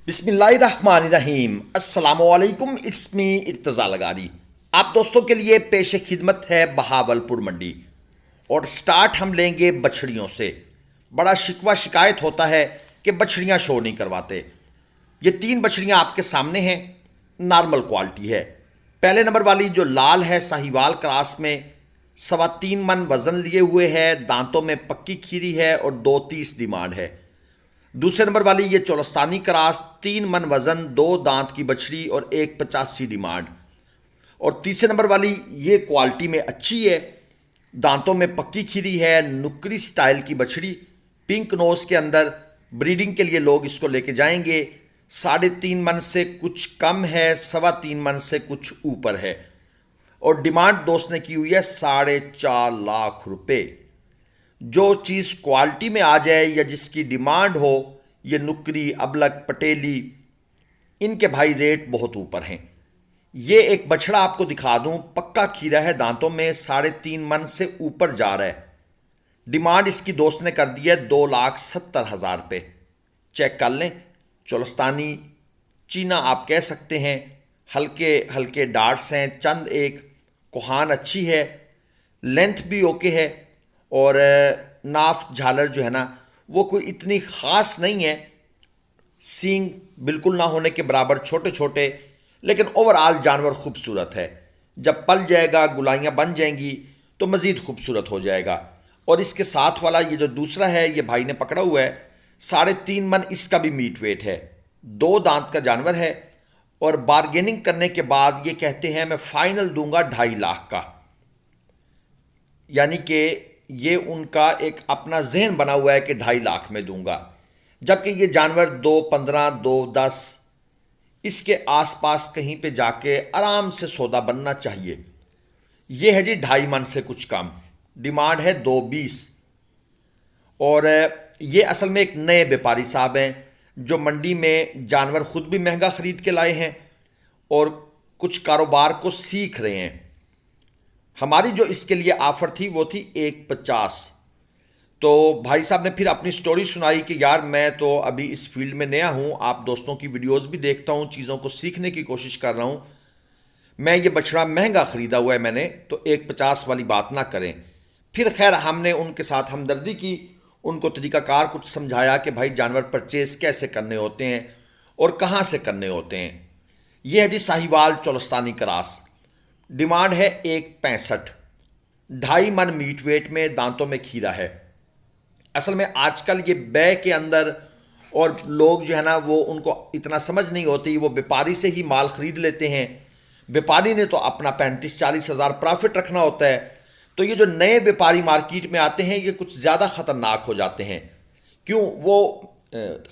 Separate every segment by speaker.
Speaker 1: بسم اللہ الرحمن الرحیم۔ السلام علیکم، اٹس می ارتضا لغاری۔ آپ دوستوں کے لیے پیش خدمت ہے بہاولپور منڈی، اور سٹارٹ ہم لیں گے بچھڑیوں سے۔ بڑا شکوہ شکایت ہوتا ہے کہ بچھڑیاں شو نہیں کرواتے۔ یہ 3 بچھڑیاں آپ کے سامنے ہیں، نارمل کوالٹی ہے۔ پہلے نمبر والی جو لال ہے، ساہیوال کراس میں 3.25 من وزن لیے ہوئے ہے، دانتوں میں پکی کھیری ہے اور 2.30 ڈیمانڈ ہے۔ دوسرے نمبر والی یہ چولستانی کراس 3 من وزن، 2 دانت کی بچھڑی اور 1.85 ڈیمانڈ۔ اور تیسرے نمبر والی یہ کوالٹی میں اچھی ہے، دانتوں میں پکی کھیری ہے، نکری سٹائل کی بچھڑی، پنک نوز کے اندر۔ بریڈنگ کے لیے لوگ اس کو لے کے جائیں گے۔ 3.5 من سے کچھ کم ہے، 3.25 من سے کچھ اوپر ہے، اور ڈیمانڈ دوست نے کی ہوئی ہے 4.5 لاکھ روپے۔ جو چیز کوالٹی میں آ جائے یا جس کی ڈیمانڈ ہو، یہ نکری، ابلک، پٹیلی، ان کے بھائی ریٹ بہت اوپر ہیں۔ یہ ایک بچھڑا آپ کو دکھا دوں، پکا کھیرا ہے، دانتوں میں 3.5 من سے اوپر جا رہا ہے۔ ڈیمانڈ اس کی دوست نے کر دی ہے 2,70,000 روپے۔ چیک کر لیں، چولستانی چینا آپ کہہ سکتے ہیں، ہلکے ہلکے ڈارٹس ہیں، چند ایک کوہان اچھی ہے، لینتھ بھی اوکے ہے، اور ناف جھالر جو ہے نا وہ کوئی اتنی خاص نہیں ہے، سینگ بالکل نہ ہونے کے برابر چھوٹے چھوٹے، لیکن اوورآل جانور خوبصورت ہے۔ جب پل جائے گا، گلائیاں بن جائیں گی تو مزید خوبصورت ہو جائے گا۔ اور اس کے ساتھ والا یہ جو دوسرا ہے، یہ بھائی نے پکڑا ہوا ہے، 3.5 من اس کا بھی میٹ ویٹ ہے، 2 دانت کا جانور ہے، اور بارگیننگ کرنے کے بعد یہ کہتے ہیں میں فائنل دوں گا 2.5 لاکھ کا۔ یعنی کہ یہ ان کا ایک اپنا ذہن بنا ہوا ہے کہ 2.5 لاکھ میں دوں گا، جبکہ یہ جانور 2.15 2.10 اس کے آس پاس کہیں پہ جا کے آرام سے سودا بننا چاہیے۔ یہ ہے جی 2.5 من سے کچھ کم، ڈیمانڈ ہے 2.20۔ اور یہ اصل میں ایک نئے بیپاری صاحب ہیں جو منڈی میں جانور خود بھی مہنگا خرید کے لائے ہیں اور کچھ کاروبار کو سیکھ رہے ہیں۔ ہماری جو اس کے لیے آفر تھی وہ تھی 1.50۔ تو بھائی صاحب نے پھر اپنی سٹوری سنائی کہ یار میں تو ابھی اس فیلڈ میں نیا ہوں، آپ دوستوں کی ویڈیوز بھی دیکھتا ہوں، چیزوں کو سیکھنے کی کوشش کر رہا ہوں، میں یہ بچڑا مہنگا خریدا ہوا ہے میں نے، تو 1.50 والی بات نہ کریں۔ پھر خیر ہم نے ان کے ساتھ ہمدردی کی، ان کو طریقہ کار کچھ سمجھایا کہ بھائی جانور پرچیز کیسے کرنے ہوتے ہیں اور کہاں سے کرنے ہوتے ہیں۔ یہ ہے جی ساہیوال چولستانی کراس، ڈیمانڈ ہے 1.65، 2.5 من میٹ ویٹ میں، دانتوں میں کھیرا ہے۔ اصل میں آج کل یہ بے کے اندر اور لوگ جو ہے نا وہ ان کو اتنا سمجھ نہیں ہوتی، وہ بیپاری سے ہی مال خرید لیتے ہیں۔ بیپاری نے تو اپنا 35-40 ہزار پرافٹ رکھنا ہوتا ہے، تو یہ جو نئے بیپاری مارکیٹ میں آتے ہیں یہ کچھ زیادہ خطرناک ہو جاتے ہیں۔ کیوں؟ وہ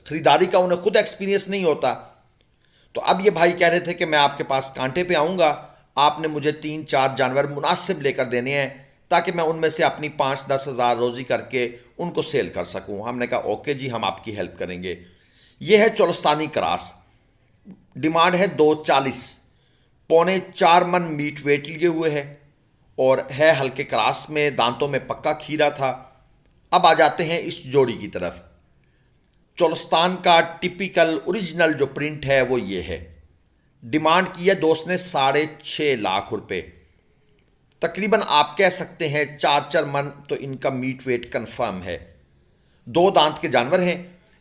Speaker 1: خریداری کا انہیں خود ایکسپیرینس نہیں ہوتا۔ تو اب یہ بھائی کہہ رہے تھے کہ میں آپ کے پاس کانٹے پہ آؤں گا، آپ نے مجھے 3-4 جانور مناسب لے کر دینے ہیں تاکہ میں ان میں سے اپنی 5-10 ہزار روزی کر کے ان کو سیل کر سکوں۔ ہم نے کہا اوکے جی، ہم آپ کی ہیلپ کریں گے۔ یہ ہے چولستانی کراس، ڈیمانڈ ہے 2.40، 3.25 من میٹ ویٹ لیے ہوئے ہے، اور ہے ہلکے کراس میں، دانتوں میں پکا کھیرا تھا۔ اب آ جاتے ہیں اس جوڑی کی طرف۔ چولستان کا ٹپیکل اوریجنل جو پرنٹ ہے وہ یہ ہے، ڈیمانڈ کی ہے دوست نے 6.5 لاکھ روپے۔ تقریباً آپ کہہ سکتے ہیں 4 من تو ان کا میٹ ویٹ کنفرم ہے۔ 2 دانت کے جانور ہیں،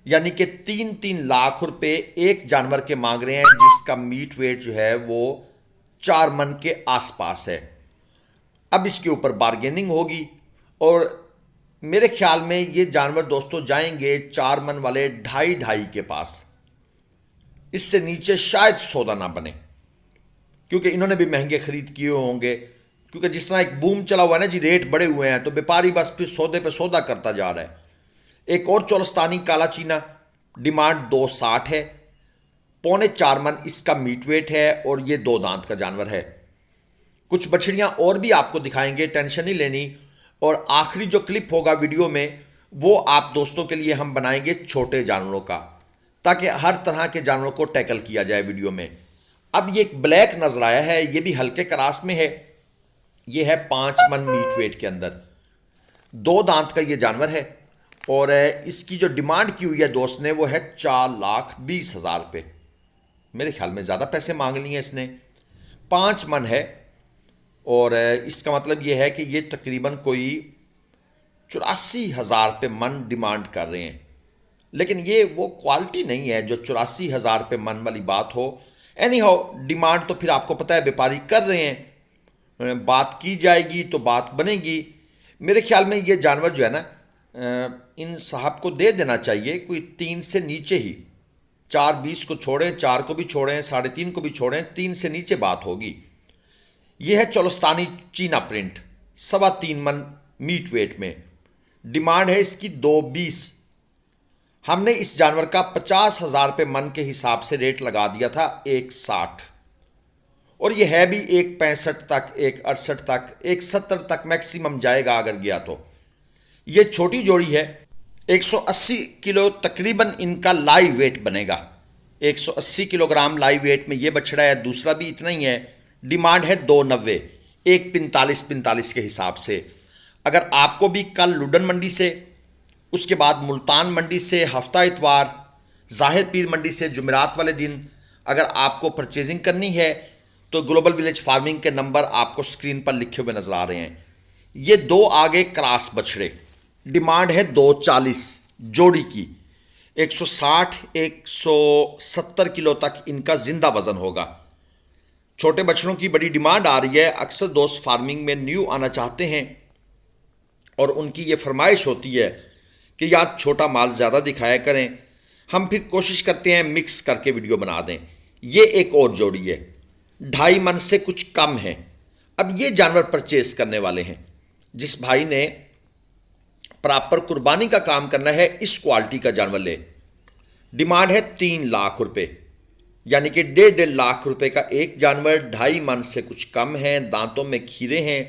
Speaker 1: یعنی کہ 3 لاکھ روپے ایک جانور کے مانگ رہے ہیں جس کا میٹ ویٹ جو ہے وہ 4 من کے آس پاس ہے۔ اب اس کے اوپر بارگیننگ ہوگی، اور میرے خیال میں یہ جانور دوستوں جائیں گے 4 من والے 2.5 کے پاس، اس سے نیچے شاید سودا نہ بنے، کیونکہ انہوں نے بھی مہنگے خرید کیے ہوں گے۔ کیونکہ جس طرح ایک بوم چلا ہوا ہے نا جی، ریٹ بڑے ہوئے ہیں تو بیپاری بس پھر سودے پہ سودا کرتا جا رہا ہے۔ ایک اور چولستانی کالا چینا، ڈیمانڈ 2.60 ہے، 3.25 من اس کا میٹ ویٹ ہے، اور یہ 2 دانت کا جانور ہے۔ کچھ بچڑیاں اور بھی آپ کو دکھائیں گے، ٹینشن نہیں لینی۔ اور آخری جو کلپ ہوگا ویڈیو میں وہ آپ دوستوں کے لیے ہم بنائیں گے چھوٹے جانوروں کا، تاکہ ہر طرح کے جانوروں کو ٹیکل کیا جائے ویڈیو میں۔ اب یہ ایک بلیک نظر آیا ہے، یہ بھی ہلکے کراس میں ہے، یہ ہے 5 من میٹ ویٹ کے اندر، 2 دانت کا یہ جانور ہے، اور اس کی جو ڈیمانڈ کی ہوئی ہے دوست نے وہ ہے 4,20,000 روپے. میرے خیال میں زیادہ پیسے مانگ لیے ہیں اس نے. 5 من ہے اور اس کا مطلب یہ ہے کہ یہ تقریباً کوئی 84,000 روپے من ڈیمانڈ کر رہے ہیں. لیکن یہ وہ کوالٹی نہیں ہے جو 84,000 روپے من والی بات ہو. اینی ہاؤ ڈیمانڈ تو پھر آپ کو پتہ ہے بیپاری کر رہے ہیں, بات کی جائے گی تو بات بنے گی. میرے خیال میں یہ جانور جو ہے نا ان صاحب کو دے دینا چاہیے کوئی 3 سے نیچے ہی. 4,20 کو چھوڑیں, 4 کو بھی چھوڑیں, 3.5 کو بھی چھوڑیں, 3 سے نیچے بات ہوگی. یہ ہے چولستانی چینا پرنٹ, 3.25 من میٹ ویٹ میں. ڈیمانڈ ہے اس کی 2,20. ہم نے اس جانور کا 50,000 روپے من کے حساب سے ریٹ لگا دیا تھا 1,60. اور یہ ہے بھی 1,65 تک, 1,68 تک, 1,70 تک میکسیمم جائے گا اگر گیا تو. یہ چھوٹی جوڑی ہے, 180 کلو تقریباً ان کا لائیو ویٹ بنے گا. 180 کلو گرام لائیو ویٹ میں یہ بچڑا ہے. دوسرا بھی اتنا ہی ہے. ڈیمانڈ ہے 2,90, 1,45 کے حساب سے. اگر آپ کو بھی کل لڈن منڈی سے, اس کے بعد ملتان منڈی سے ہفتہ اتوار, ظاہر پیر منڈی سے جمعرات والے دن اگر آپ کو پرچیزنگ کرنی ہے تو گلوبل ولیج فارمنگ کے نمبر آپ کو سکرین پر لکھے ہوئے نظر آ رہے ہیں. یہ 2 آگے کراس بچڑے. ڈیمانڈ ہے 2,40 جوڑی کی. 160 170 کلو تک ان کا زندہ وزن ہوگا. چھوٹے بچڑوں کی بڑی ڈیمانڈ آ رہی ہے. اکثر دوست فارمنگ میں نیو آنا چاہتے ہیں اور ان کی یہ فرمائش ہوتی ہے کہ یار چھوٹا مال زیادہ دکھایا کریں. ہم پھر کوشش کرتے ہیں مکس کر کے ویڈیو بنا دیں. یہ ایک اور جوڑی ہے, 2.5 من سے کچھ کم ہے. اب یہ جانور پرچیز کرنے والے ہیں جس بھائی نے پراپر قربانی کا کام کرنا ہے, اس کوالٹی کا جانور لے. ڈیمانڈ ہے 3 لاکھ روپے, یعنی کہ 1.5 لاکھ روپے کا ایک جانور. 2.5 من سے کچھ کم ہے, دانتوں میں کھیرے ہیں.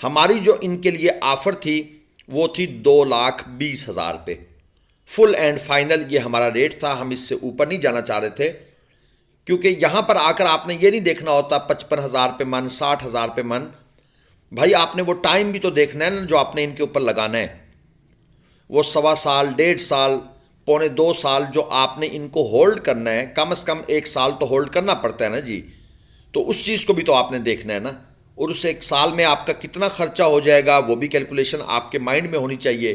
Speaker 1: ہماری جو ان کے لیے آفر تھی وہ تھی 2,20,000 روپے. فل اینڈ فائنل یہ ہمارا ریٹ تھا. ہم اس سے اوپر نہیں جانا چاہ رہے تھے کیونکہ یہاں پر آ کر آپ نے یہ نہیں دیکھنا ہوتا 55,000 روپے من, 60,000 روپے من. بھائی آپ نے وہ ٹائم بھی تو دیکھنا ہے نا جو آپ نے ان کے اوپر لگانا ہے. وہ 1.25 سال, 1.5 سال, 1.25 سال جو آپ نے ان کو ہولڈ کرنا ہے. کم از کم 1 سال تو ہولڈ کرنا پڑتا ہے نا جی. تو اس چیز کو بھی تو آپ نے دیکھنا ہے نا. اور اس 1 سال میں آپ کا کتنا خرچہ ہو جائے گا وہ بھی کیلکولیشن آپ کے مائنڈ میں ہونی چاہیے.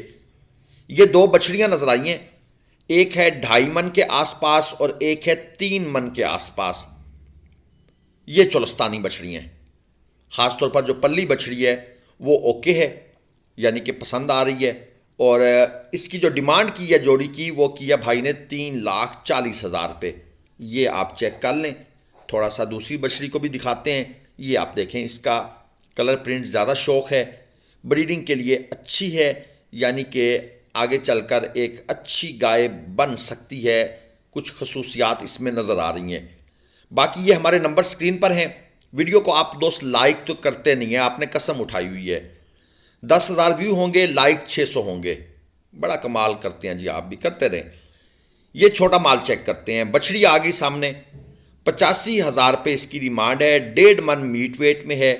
Speaker 1: یہ 2 بچڑیاں نظر آئی ہیں. ایک ہے 2.5 من کے آس پاس اور ایک ہے 3 من کے آس پاس. یہ چولستانی بچڑی ہیں. خاص طور پر جو پلی بچڑی ہے وہ اوکے ہے, یعنی کہ پسند آ رہی ہے. اور اس کی جو ڈیمانڈ کی ہے جوڑی کی وہ کیا بھائی نے 3,40,000 روپے. یہ آپ چیک کر لیں. تھوڑا سا دوسری بچڑی کو بھی دکھاتے ہیں. یہ آپ دیکھیں, اس کا کلر پرنٹ زیادہ شوق ہے, بریڈنگ کے لیے اچھی ہے, یعنی کہ آگے چل کر ایک اچھی گائے بن سکتی ہے. کچھ خصوصیات اس میں نظر آ رہی ہیں. باقی یہ ہمارے نمبر سکرین پر ہیں. ویڈیو کو آپ دوست لائک تو کرتے نہیں ہیں, آپ نے قسم اٹھائی ہوئی ہے. 10,000 ویو ہوں گے, لائک 600 ہوں گے. بڑا کمال کرتے ہیں جی, آپ بھی کرتے رہیں. یہ چھوٹا مال چیک کرتے ہیں. بچڑی آ گئی سامنے, 85,000 روپے اس کی ڈیمانڈ ہے. 1.5 من میٹ ویٹ میں ہے.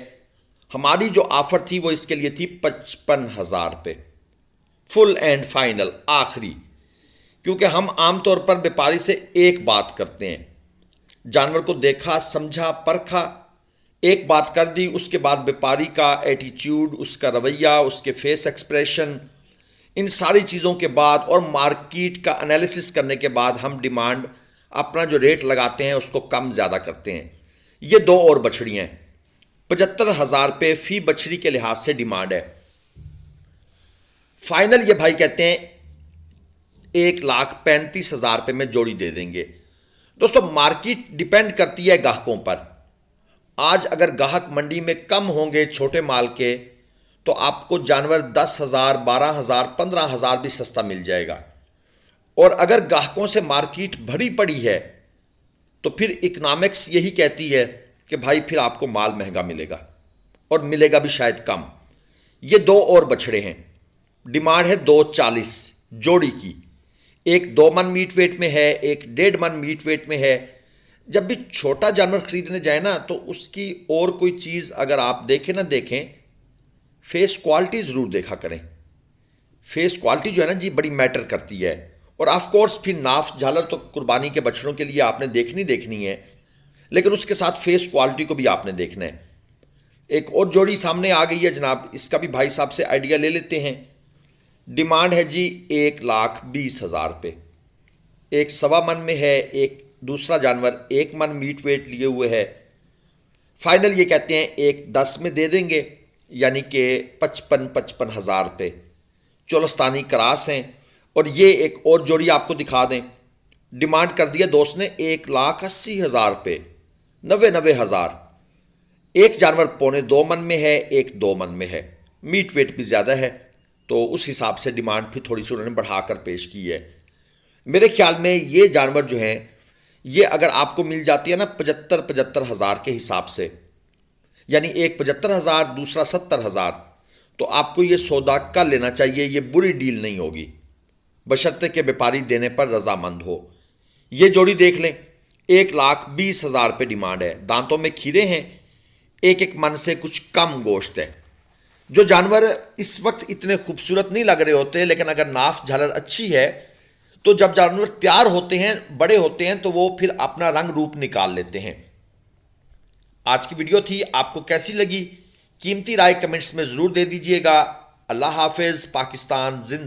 Speaker 1: ہماری جو آفر تھی وہ اس کے لیے تھی 55,000 روپے. فل اینڈ فائنل آخری. کیونکہ ہم عام طور پر بیپاری سے ایک بات کرتے ہیں, جانور کو دیکھا, سمجھا, پرکھا, ایک بات کر دی, اس کے بعد بیپاری کا ایٹیچیوڈ, اس کا رویہ, اس کے فیس ایکسپریشن, ان ساری چیزوں کے بعد اور مارکیٹ کا انالیسس کرنے کے بعد ہم ڈیمانڈ اپنا جو ریٹ لگاتے ہیں اس کو کم زیادہ کرتے ہیں. یہ 2 اور بچڑیاں ہیں. 75,000 روپے فی بچڑی کے لحاظ سے ڈیمانڈ ہے. فائنل یہ بھائی کہتے ہیں 1,35,000 روپے میں جوڑی دے دیں گے. دوستو مارکیٹ ڈیپینڈ کرتی ہے گاہکوں پر. آج اگر گاہک منڈی میں کم ہوں گے چھوٹے مال کے تو آپ کو جانور 10,000, 12,000, 15,000 بھی سستا مل جائے گا. اور اگر گاہکوں سے مارکیٹ بھری پڑی ہے تو پھر اکنامکس یہی کہتی ہے کہ بھائی پھر آپ کو مال مہنگا ملے گا اور ملے گا بھی شاید کم. یہ 2 اور بچڑے ہیں. ڈیمانڈ ہے 2,40 جوڑی کی. ایک 2 من میٹ ویٹ میں ہے, ایک 1.5 من میٹ ویٹ میں ہے. جب بھی چھوٹا جانور خریدنے جائیں نا تو اس کی اور کوئی چیز اگر آپ دیکھیں نہ دیکھیں, فیس کوالٹی ضرور دیکھا کریں. فیس کوالٹی جو ہے نا جی بڑی میٹر کرتی ہے، اور آف کورس پھر ناف جھالر تو قربانی کے بچڑوں کے لیے آپ نے دیکھنی ہے، لیکن اس کے ساتھ فیس کوالٹی کو بھی آپ نے دیکھنا ہے۔ ایک اور جوڑی سامنے آ گئی ہے جناب، اس کا بھی بھائی صاحب سے آئیڈیا لے لیتے ہیں۔ ڈیمانڈ ہے جی 1,20,000 پہ، ایک 1.25 من میں ہے، ایک دوسرا جانور 1 من میٹ ویٹ لیے ہوئے ہے۔ فائنل یہ کہتے ہیں 1,10 میں دے دیں گے، یعنی کہ 55,000 پہ۔ چولستانی کراس ہیں، اور یہ ایک اور جوڑی آپ کو دکھا دیں، ڈیمانڈ کر دیا دوست نے 1,80,000 پہ، 90,000۔ ایک جانور 1.25 من میں ہے، ایک 2 من میں ہے، میٹ ویٹ بھی زیادہ ہے، تو اس حساب سے ڈیمانڈ پھر تھوڑی سی انہوں نے بڑھا کر پیش کی ہے۔ میرے خیال میں یہ جانور جو ہیں، یہ اگر آپ کو مل جاتی ہے نا 75,000 کے حساب سے، یعنی ایک 75,000 دوسرا 70,000، تو آپ کو یہ سودا کر لینا چاہیے، یہ بری ڈیل نہیں ہوگی، بشرطے کہ بیپاری دینے پر رضامند ہو۔ یہ جوڑی دیکھ لیں، 1,20,000 پہ ڈیمانڈ ہے، دانتوں میں کھیرے ہیں، 1 من سے کچھ کم گوشت ہے۔ جو جانور اس وقت اتنے خوبصورت نہیں لگ رہے ہوتے، لیکن اگر ناف جھالر اچھی ہے تو جب جانور تیار ہوتے ہیں، بڑے ہوتے ہیں، تو وہ پھر اپنا رنگ روپ نکال لیتے ہیں۔ آج کی ویڈیو تھی، آپ کو کیسی لگی؟ قیمتی رائے کمنٹس میں ضرور دے دیجئے گا۔ اللہ حافظ، پاکستان زندہ۔